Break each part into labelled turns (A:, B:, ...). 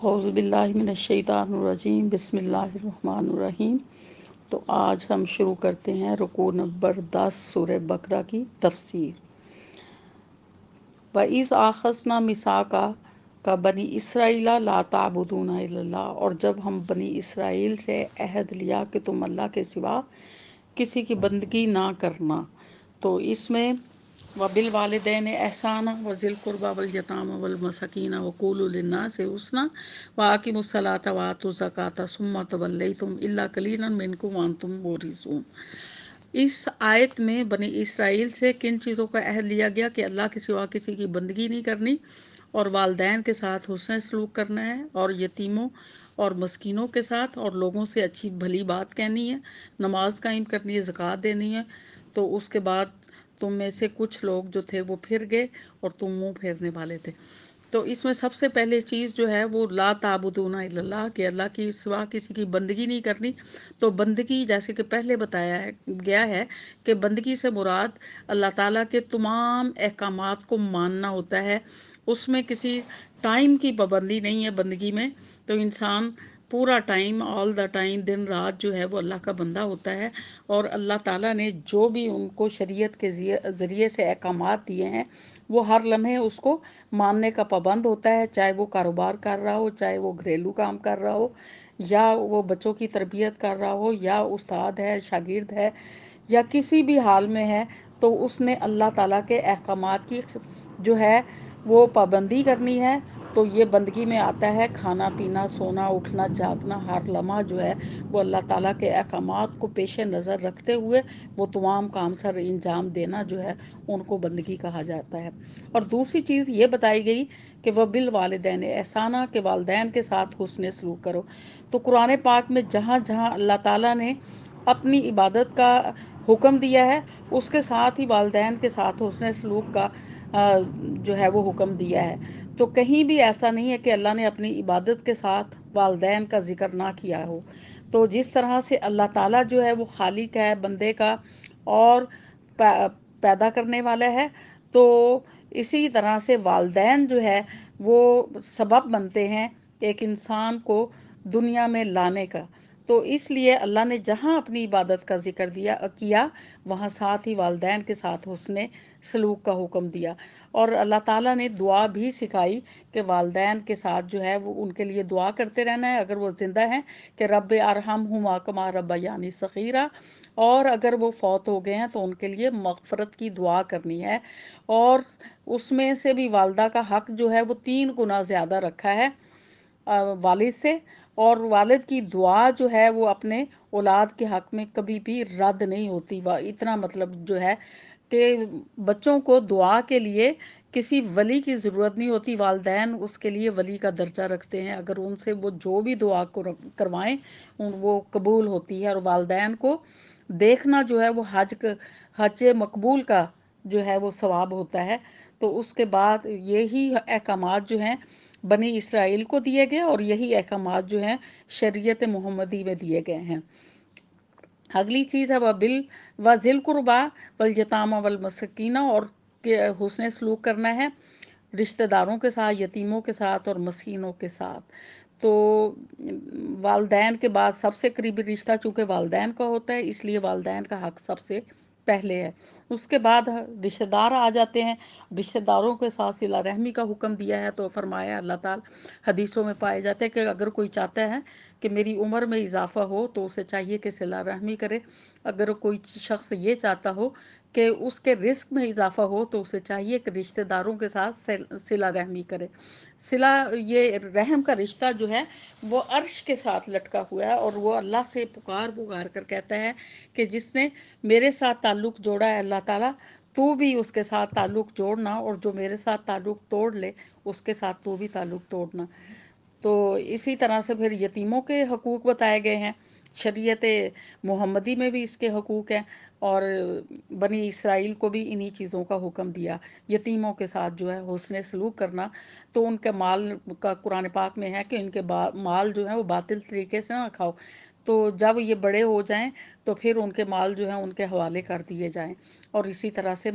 A: اعوذ باللہ من الشیطان الرجیم بسم اللہ الرحمن الرحیم۔ تو آج ہم شروع کرتے ہیں رکوع نمبر 10 سورہ بقرہ کی تفسیر۔ وَإِذْ أَخَذْنَا مِيثَاقَكَ بَنِي إِسْرَائِيلَ لَا تَعْبُدُونَ إِلَّا اللَّهَ، اور جب ہم بنی اسرائیل سے عہد لیا کہ تم اللہ کے سوا کسی کی بندگی نہ کرنا، تو اس میں وَبِالْوَالِدَيْنِ إِحْسَانًا وَذِي الْقُرْبَى وَالْيَتَامَى وَالْمَسَاكِينَ وَقُولُوا لِلنَّاسِ حُسْنًا وَأَقِيمُوا الصَّلَاةَ وَآتُوا الزَّكَاةَ ثُمَّ تَوَلَّيْتُمْ إِلَّا قَلِيلًا مِنْكُمْ وَأَنْتُمْ مُعْرِضُونَ۔ اس آیت میں بنی اسرائیل سے کن چیزوں کا عہد لیا گیا کہ اللہ کے سوا کسی کی بندگی نہیں کرنی، اور والدین کے ساتھ حسن سلوک کرنا ہے، اور یتیموں اور مسکینوں کے ساتھ اور لوگوں سے اچھی بھلی بات کہنی ہے، نماز قائم کرنی ہے، زکوٰۃ دینی ہے۔ تو اس کے بعد تم میں سے کچھ لوگ جو تھے وہ پھر گئے اور تم منہ پھیرنے والے تھے۔ تو اس میں سب سے پہلے چیز جو ہے وہ لا تعبدون الا اللہ، کہ اللہ کی سوا کسی کی بندگی نہیں کرنی۔ تو بندگی جیسے کہ پہلے بتایا گیا ہے کہ بندگی سے مراد اللہ تعالیٰ کے تمام احکامات کو ماننا ہوتا ہے، اس میں کسی ٹائم کی پابندی نہیں ہے بندگی میں۔ تو انسان پورا ٹائم آل دا ٹائم دن رات جو ہے وہ اللہ کا بندہ ہوتا ہے، اور اللہ تعالیٰ نے جو بھی ان کو شریعت کے ذریعے سے احکامات دیے ہیں وہ ہر لمحے اس کو ماننے کا پابند ہوتا ہے، چاہے وہ کاروبار کر رہا ہو، چاہے وہ گھریلو کام کر رہا ہو، یا وہ بچوں کی تربیت کر رہا ہو، یا استاد ہے، شاگرد ہے، یا کسی بھی حال میں ہے، تو اس نے اللہ تعالیٰ کے احکامات کی جو ہے وہ پابندی کرنی ہے۔ تو یہ بندگی میں آتا ہے کھانا پینا، سونا اٹھنا جاگنا، ہر لمحہ جو ہے وہ اللہ تعالیٰ کے احکامات کو پیش نظر رکھتے ہوئے وہ تمام کام سر انجام دینا جو ہے ان کو بندگی کہا جاتا ہے۔ اور دوسری چیز یہ بتائی گئی کہ وَبِالْوَالِدَيْنِ إِحْسَانًا، کہ والدین کے ساتھ حسن سلوک کرو۔ تو قرآن پاک میں جہاں جہاں اللہ تعالیٰ نے اپنی عبادت کا حکم دیا ہے، اس کے ساتھ ہی والدین کے ساتھ حسن سلوک کا جو ہے وہ حکم دیا ہے۔ تو کہیں بھی ایسا نہیں ہے کہ اللہ نے اپنی عبادت کے ساتھ والدین کا ذکر نہ کیا ہو۔ تو جس طرح سے اللہ تعالیٰ جو ہے وہ خالق ہے بندے کا اور پیدا کرنے والا ہے، تو اسی طرح سے والدین جو ہے وہ سبب بنتے ہیں ایک انسان کو دنیا میں لانے کا۔ تو اس لیے اللہ نے جہاں اپنی عبادت کا ذکر کیا وہاں ساتھ ہی والدین کے ساتھ حسن سلوک کا حکم دیا، اور اللہ تعالیٰ نے دعا بھی سکھائی کہ والدین کے ساتھ جو ہے وہ ان کے لیے دعا کرتے رہنا ہے اگر وہ زندہ ہیں، کہ رب ارحمہما کما ربیانی صغیرا، اور اگر وہ فوت ہو گئے ہیں تو ان کے لیے مغفرت کی دعا کرنی ہے۔ اور اس میں سے بھی والدہ کا حق جو ہے وہ 3 گنا زیادہ رکھا ہے والد سے، اور والد کی دعا جو ہے وہ اپنے اولاد کے حق میں کبھی بھی رد نہیں ہوتی۔ اتنا مطلب جو ہے کہ بچوں کو دعا کے لیے کسی ولی کی ضرورت نہیں ہوتی، والدین اس کے لیے ولی کا درجہ رکھتے ہیں، اگر ان سے وہ جو بھی دعا کروائیں وہ قبول ہوتی ہے۔ اور والدین کو دیکھنا جو ہے وہ حج مقبول کا جو ہے وہ ثواب ہوتا ہے۔ تو اس کے بعد یہی احکامات جو ہیں بنی اسرائیل کو دیے گئے، اور یہی احکامات جو ہیں شریعت محمدی میں دیے گئے ہیں۔ اگلی چیز ہے وَذِي الْقُرْبَى وَالْيَتَامَى وَالْمَسَاكِينَ، اور حسن سلوک کرنا ہے رشتہ داروں کے ساتھ، یتیموں کے ساتھ اور مسکینوں کے ساتھ۔ تو والدین کے بعد سب سے قریبی رشتہ چونکہ والدین کا ہوتا ہے، اس لیے والدین کا حق سب سے پہلے ہے۔ اس کے بعد رشتہ دار آ جاتے ہیں، رشتہ داروں کے ساتھ صلہ رحمی کا حکم دیا ہے۔ تو فرمایا اللہ تعالی حدیثوں میں پائے جاتے ہیں کہ اگر کوئی چاہتا ہے کہ میری عمر میں اضافہ ہو تو اسے چاہیے کہ صلہ رحمی کرے، اگر کوئی شخص یہ چاہتا ہو کہ اس کے رزق میں اضافہ ہو تو اسے چاہیے کہ رشتہ داروں کے ساتھ صلہ رحمی کرے۔ صلہ یہ رحم کا رشتہ جو ہے وہ عرش کے ساتھ لٹکا ہوا ہے، اور وہ اللہ سے پکار کر کہتا ہے کہ جس نے میرے ساتھ تعلق جوڑا ہے اللہ تعالیٰ، تو بھی اس کے ساتھ تعلق جوڑنا، اور جو میرے ساتھ تعلق توڑ لے اس کے ساتھ تو بھی تعلق توڑنا۔ تو اسی طرح سے پھر یتیموں کے حقوق بتائے گئے ہیں، شریعت محمدی میں بھی اس کے حقوق ہیں، اور بنی اسرائیل کو بھی انہی چیزوں کا حکم دیا، یتیموں کے ساتھ جو ہے حسن سلوک کرنا۔ تو ان کے مال کا قرآن پاک میں ہے کہ ان کے مال جو ہے وہ باطل طریقے سے نہ کھاؤ، تو جب یہ بڑے ہو جائیں تو پھر ان کے مال جو ہیں ان کے حوالے کر دیے جائیں۔ اور اسی طرح سے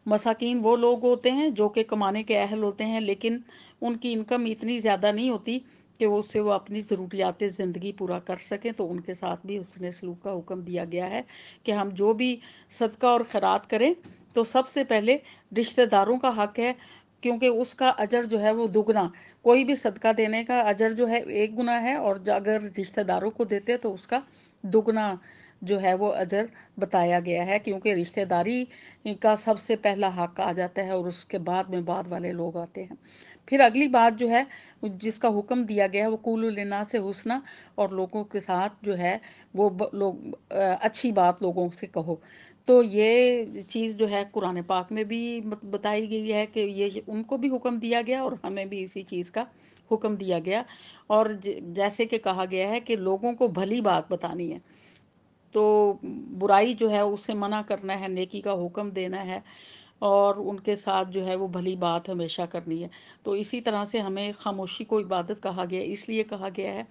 A: مساکین وہ لوگ ہوتے ہیں جو کہ کمانے کے اہل ہوتے ہیں لیکن ان کی انکم اتنی زیادہ نہیں ہوتی کہ وہ اس سے وہ اپنی ضروریات زندگی پورا کر سکیں، تو ان کے ساتھ بھی حسن سلوک کا حکم دیا گیا ہے کہ ہم جو بھی صدقہ اور خیرات کریں تو سب سے پہلے رشتہ داروں کا حق ہے، کیونکہ اس کا اجر جو ہے وہ دگنا، کوئی بھی صدقہ دینے کا اجر جو ہے ایک گنا ہے، اور اگر رشتہ داروں کو دیتے تو اس کا دگنا جو ہے وہ اجر بتایا گیا ہے، کیونکہ رشتہ داری کا سب سے پہلا حق آ جاتا ہے اور اس کے بعد میں بعد والے لوگ آتے ہیں۔ پھر اگلی بات جو ہے جس کا حکم دیا گیا ہے وہ قولوا للناس سے حسنا، اور لوگوں کے ساتھ جو ہے وہ لوگ اچھی بات لوگوں سے کہو۔ تو یہ چیز جو ہے قرآن پاک میں بھی بتائی گئی ہے کہ یہ ان کو بھی حکم دیا گیا اور ہمیں بھی اسی چیز کا حکم دیا گیا، اور جیسے کہ کہا گیا ہے کہ لوگوں کو بھلی بات بتانی ہے، تو برائی جو ہے اس سے منع کرنا ہے، نیکی کا حکم دینا ہے، اور ان کے ساتھ جو ہے وہ بھلی بات ہمیشہ کرنی ہے۔ تو اسی طرح سے ہمیں خاموشی کو عبادت کہا گیا، اس لیے کہا گیا ہے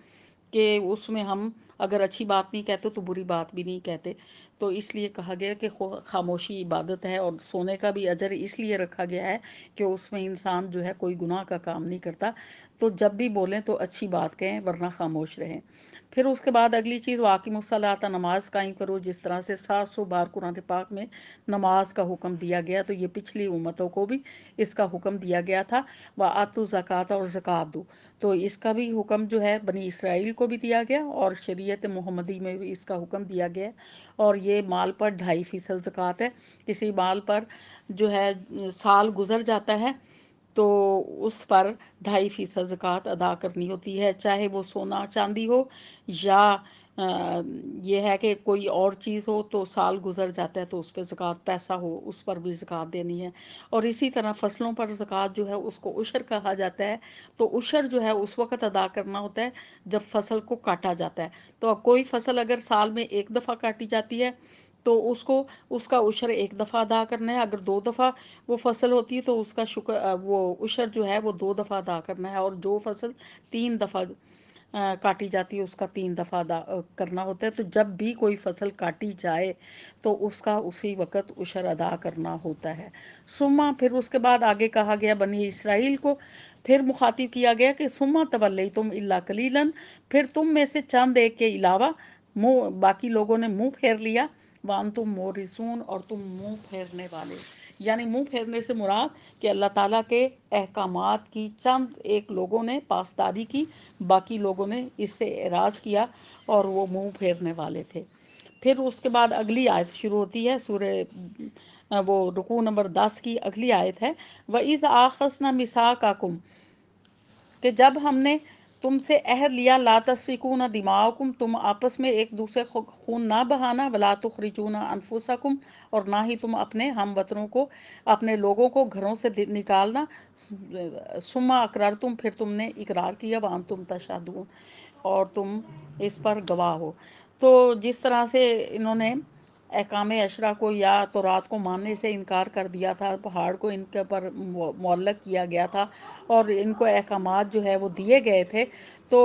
A: کہ اس میں ہم اگر اچھی بات نہیں کہتے تو بری بات بھی نہیں کہتے، تو اس لیے کہا گیا کہ خاموشی عبادت ہے، اور سونے کا بھی اجر اس لیے رکھا گیا ہے کہ اس میں انسان جو ہے کوئی گناہ کا کام نہیں کرتا، تو جب بھی بولیں تو اچھی بات کہیں ورنہ خاموش رہیں۔ پھر اس کے بعد اگلی چیز واقیم الصلاۃ، نماز قائم کرو، جس طرح سے 700 بار قرآن پاک میں نماز کا حکم دیا گیا، تو یہ پچھلی امتوں کو بھی اس کا حکم دیا گیا تھا۔ وآتوا الزکوٰۃ، اور زکوٰۃ دو، تو اس کا بھی حکم جو ہے بنی اسرائیل کو بھی دیا گیا، اور شریعت محمدی میں بھی اس کا حکم دیا گیا، اور یہ مال پر 2.5% زکوٰۃ ہے۔ کسی مال پر جو ہے سال گزر جاتا ہے تو اس پر 2.5% زکوٰۃ ادا کرنی ہوتی ہے، چاہے وہ سونا چاندی ہو یا یہ ہے کہ کوئی اور چیز ہو، تو سال گزر جاتا ہے تو اس پہ زکوٰۃ، پیسہ ہو اس پر بھی زکوٰۃ دینی ہے۔ اور اسی طرح فصلوں پر زکوٰۃ جو ہے اس کو عشر کہا جاتا ہے، تو عشر جو ہے اس وقت ادا کرنا ہوتا ہے جب فصل کو کاٹا جاتا ہے، تو اب کوئی فصل اگر سال میں ایک دفعہ کاٹی جاتی ہے تو اس کا عشر ایک دفعہ ادا کرنا ہے، اگر 2 دفعہ وہ فصل ہوتی ہے تو اس کا وہ عشر جو ہے وہ 2 دفعہ ادا کرنا ہے، اور جو فصل 3 دفعہ کاٹی جاتی ہے اس کا 3 دفعہ ادا کرنا ہوتا ہے۔ تو جب بھی کوئی فصل کاٹی جائے تو اس کا اسی وقت عشر ادا کرنا ہوتا ہے۔ پھر اس کے بعد آگے کہا گیا بنی اسرائیل کو، پھر مخاطب کیا گیا کہ ثم تولیتم الا قلیلا، پھر تم میں سے چند ایک کے علاوہ باقی لوگوں نے منہ پھیر لیا، وانتم مورثون، اور تم منہ پھیرنے والے، یعنی منہ پھیرنے سے مراد کہ اللہ تعالیٰ کے احکامات کی چند ایک لوگوں نے پاسداری کی، باقی لوگوں نے اس سے اعراض کیا اور وہ منہ پھیرنے والے تھے۔ پھر اس کے بعد اگلی آیت شروع ہوتی ہے، سورہ وہ رکوع نمبر 10 کی اگلی آیت ہے، وَإِذْ أَخَذْنَا مِيثَاقَكُمْ، کہ جب ہم نے تم سے عہد لیا، لا تسفکون دماءکم، تم آپس میں ایک دوسرے خون نہ بہانا، ولا تخرجون انفسکم، اور نہ ہی تم اپنے ہم وطنوں کو، اپنے لوگوں کو گھروں سے نکالنا، ثم اقررتم، پھر تم نے اقرار کیا، وانتم تشہدون، اور تم اس پر گواہ ہو۔ تو جس طرح سے انہوں نے احکام عشرہ کو یا تورات کو ماننے سے انکار کر دیا تھا، پہاڑ کو ان کے پر معلق کیا گیا تھا اور ان کو احکامات جو ہے وہ دیے گئے تھے، تو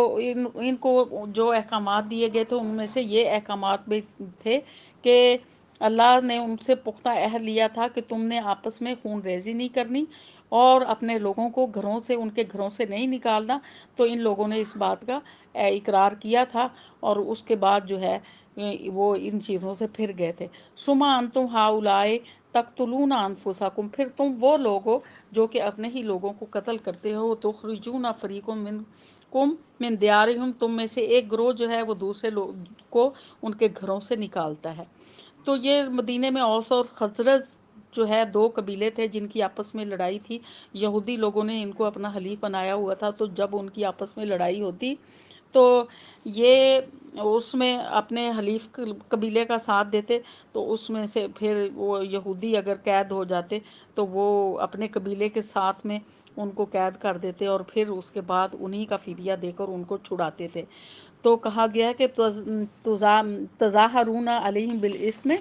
A: ان کو جو احکامات دیے گئے تھے ان میں سے یہ احکامات بھی تھے کہ اللہ نے ان سے پختہ عہد لیا تھا کہ تم نے آپس میں خون ریزی نہیں کرنی اور اپنے لوگوں کو گھروں سے، ان کے گھروں سے نہیں نکالنا، تو ان لوگوں نے اس بات کا اقرار کیا تھا، اور اس کے بعد جو ہے وہ ان چیزوں سے پھر گئے تھے۔ ثم انتم ہؤلاء تقتلون انفسکم، پھر تم وہ لوگ ہو جو کہ اپنے ہی لوگوں کو قتل کرتے ہو، تخرجون فریق منکم من دیارہم، تم میں سے ایک گروہ جو ہے وہ دوسرے لوگ کو ان کے گھروں سے نکالتا ہے۔ تو یہ مدینے میں اوس اور خزرج جو ہے 2 قبیلے تھے جن کی آپس میں لڑائی تھی، یہودی لوگوں نے ان کو اپنا حلیف بنایا ہوا تھا، تو جب ان کی آپس میں لڑائی ہوتی تو یہ اس میں اپنے حلیف قبیلے کا ساتھ دیتے، تو اس میں سے پھر وہ یہودی اگر قید ہو جاتے تو وہ اپنے قبیلے کے ساتھ میں ان کو قید کر دیتے اور پھر اس کے بعد انہی کا فدیہ دے کر ان کو چھڑاتے تھے۔ تو کہا گیا کہ تظاہرون علیہم بالاسم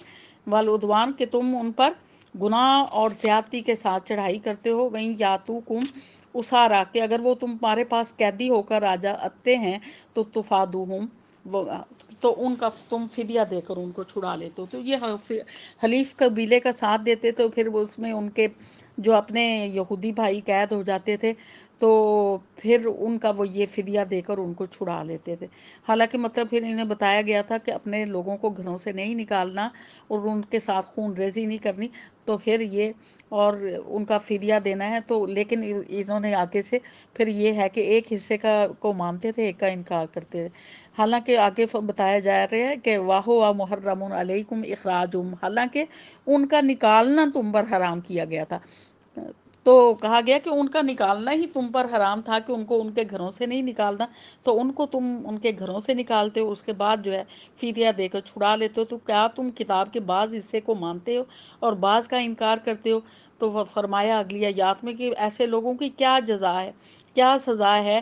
A: والعدوان، کہ تم ان پر گناہ اور زیادتی کے ساتھ چڑھائی کرتے ہو، وہیں یاتوکم اسارا، کہ اگر وہ تمہارے پاس قیدی ہو کر آ جاتے ہیں تو تفادوہم، تو ان کا تم فدیہ دے کر ان کو چھڑا لیتے ہو۔ تو یہ حلیف قبیلے کا ساتھ دیتے، تو پھر اس میں ان کے جو اپنے یہودی بھائی قید ہو جاتے تھے تو پھر ان کا وہ یہ فدیہ دے کر ان کو چھڑا لیتے تھے۔ حالانکہ مطلب پھر انہیں بتایا گیا تھا کہ اپنے لوگوں کو گھروں سے نہیں نکالنا اور ان کے ساتھ خون ریزی نہیں کرنی، تو پھر یہ اور ان کا فدیہ دینا ہے، تو لیکن انہوں نے آگے سے پھر یہ ہے کہ ایک حصے کا کو مانتے تھے، ایک کا انکار کرتے تھے۔ حالانکہ آگے بتایا جا رہا ہے کہ واہ محرم علیکم اخراجہم، حالانکہ ان کا نکالنا تم پر حرام کیا گیا تھا۔ تو کہا گیا کہ ان کا نکالنا ہی تم پر حرام تھا کہ ان کو ان کے گھروں سے نہیں نکالنا، تو ان کو تم ان کے گھروں سے نکالتے ہو، اس کے بعد جو ہے فدیہ دے کر چھڑا لیتے ہو، تو کیا تم کتاب کے بعض حصے کو مانتے ہو اور بعض کا انکار کرتے ہو؟ تو وہ فرمایا اگلی آیات میں کہ ایسے لوگوں کی کیا جزا ہے، کیا سزا ہے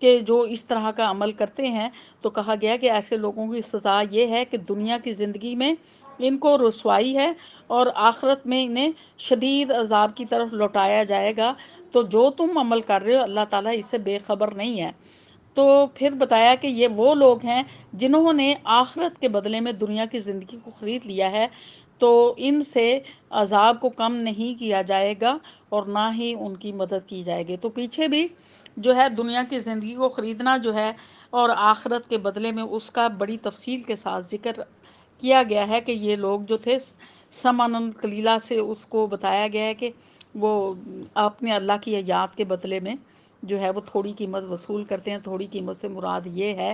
A: کہ جو اس طرح کا عمل کرتے ہیں۔ تو کہا گیا کہ ایسے لوگوں کی سزا یہ ہے کہ دنیا کی زندگی میں ان کو رسوائی ہے اور آخرت میں انہیں شدید عذاب کی طرف لوٹایا جائے گا۔ تو جو تم عمل کر رہے ہو اللہ تعالیٰ اس سے بے خبر نہیں ہے۔ تو پھر بتایا کہ یہ وہ لوگ ہیں جنہوں نے آخرت کے بدلے میں دنیا کی زندگی کو خرید لیا ہے، تو ان سے عذاب کو کم نہیں کیا جائے گا اور نہ ہی ان کی مدد کی جائے گی۔ تو پیچھے بھی جو ہے دنیا کی زندگی کو خریدنا جو ہے اور آخرت کے بدلے میں اس کا بڑی تفصیل کے ساتھ ذکر کیا گیا ہے کہ یہ لوگ جو تھے سمن قلیلہ سے اس کو بتایا گیا ہے کہ وہ اپنے اللہ کی یاد کے بدلے میں جو ہے وہ تھوڑی قیمت وصول کرتے ہیں۔ تھوڑی قیمت سے مراد یہ ہے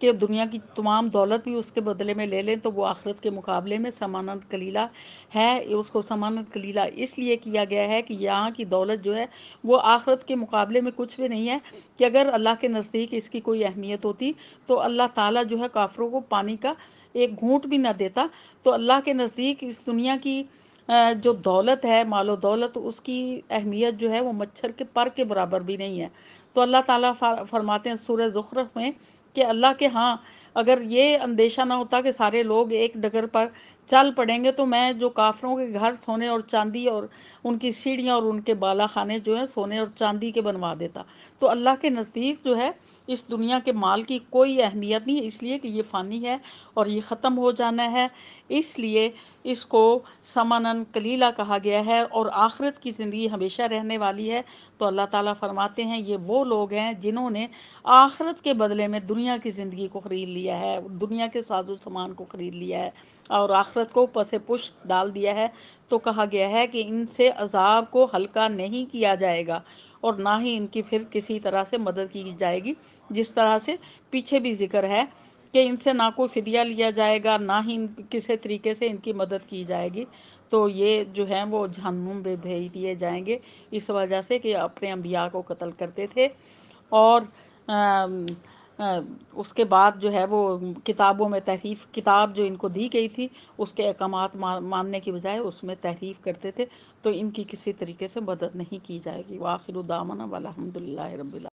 A: کہ دنیا کی تمام دولت بھی اس کے بدلے میں لے لیں تو وہ آخرت کے مقابلے میں سمن قلیلہ ہے۔ اس کو سمن قلیلہ اس لیے کیا گیا ہے کہ یہاں کی دولت جو ہے وہ آخرت کے مقابلے میں کچھ بھی نہیں ہے، کہ اگر اللہ کے نزدیک اس کی کوئی اہمیت ہوتی تو اللہ تعالیٰ جو ہے کافروں کو پانی کا ایک گھونٹ بھی نہ دیتا۔ تو اللہ کے نزدیک اس دنیا کی جو دولت ہے، مال و دولت، اس کی اہمیت جو ہے وہ مچھر کے پر کے برابر بھی نہیں ہے۔ تو اللہ تعالیٰ فرماتے ہیں سورہ زخرف میں کہ اللہ کے ہاں اگر یہ اندیشہ نہ ہوتا کہ سارے لوگ ایک ڈگر پر چل پڑیں گے تو میں جو کافروں کے گھر سونے اور چاندی اور ان کی سیڑھیاں اور ان کے بالا خانے جو ہیں سونے اور چاندی کے بنوا دیتا۔ تو اللہ کے نزدیک جو ہے اس دنیا کے مال کی کوئی اہمیت نہیں ہے، اس لیے کہ یہ فانی ہے اور یہ ختم ہو جانا ہے، اس لیے اس کو سمنن قلیلہ کہا گیا ہے اور آخرت کی زندگی ہمیشہ رہنے والی ہے۔ تو اللہ تعالیٰ فرماتے ہیں یہ وہ لوگ ہیں جنہوں نے آخرت کے بدلے میں دنیا کی زندگی کو خرید لیا ہے، دنیا کے ساز و سامان کو خرید لیا ہے اور آخرت کو پس پشت ڈال دیا ہے۔ تو کہا گیا ہے کہ ان سے عذاب کو ہلکا نہیں کیا جائے گا اور نہ ہی ان کی پھر کسی طرح سے مدد کی جائے گی، جس طرح سے پیچھے بھی ذکر ہے کہ ان سے نہ کوئی فدیہ لیا جائے گا، نہ ہی کسی طریقے سے ان کی مدد کی جائے گی۔ تو یہ جو ہیں وہ جہنم میں بھیج دیے جائیں گے اس وجہ سے کہ اپنے انبیاء کو قتل کرتے تھے، اور اس کے بعد جو ہے وہ کتابوں میں تحریف، کتاب جو ان کو دی گئی تھی اس کے احکامات ماننے کی بجائے اس میں تحریف کرتے تھے، تو ان کی کسی طریقے سے مدد نہیں کی جائے گی۔ وآخر دعوانا والحمد للہ رب العالمین۔